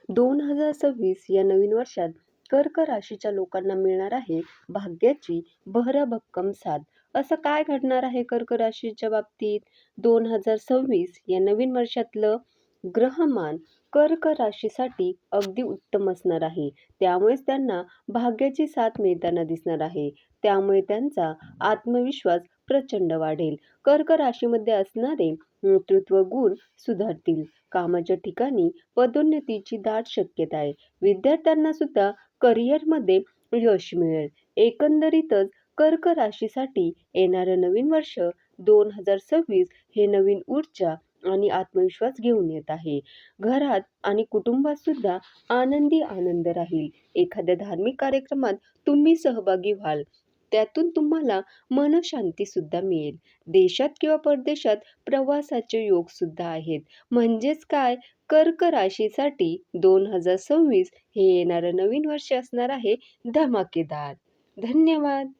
2026 या नवीन वर्षात कर्क राशीच्या लोकांना मिळणार आहे भाग्याची भरभक्कम साथ. असं काय घडणार आहे कर्क राशीच्या बाबतीत? 2026 या नवीन वर्षातलं ग्रहमान कर्क राशीसाठी अगदी उत्तम असणार आहे. त्यामुळेच त्यांना भाग्याची साथ मिळताना दिसणार आहे. त्यामुळे त्यांचा आत्मविश्वास प्रचंड वाढेल. कर्क राशीमध्ये असणारे नेतृत्व गुण सुधारतील. कामाच्या ठिकाणी पदोन्नतीची दाट शक्यता आहे. विद्यार्थ्यांना सुद्धा करिअरमध्ये यश मिळेल. एकंदरीतच कर्क राशीसाठी येणारं नवीन वर्ष 2026 हे नवीन ऊर्जा आणि आत्मविश्वास घेऊन येत आहे. घरात आणि कुटुंबात सुद्धा आनंदी आनंद राहील. एखाद्या धार्मिक कार्यक्रमात तुम्ही सहभागी व्हाल. त्यातून तुम्हाला मनशांती सुद्धा मिळेल. देशात किंवा परदेशात प्रवासाचे योग सुद्धा आहेत. म्हणजेच काय, कर्क राशीसाठी 2026 हे येणारं नवीन वर्ष असणार आहे धमाकेदार. धन्यवाद.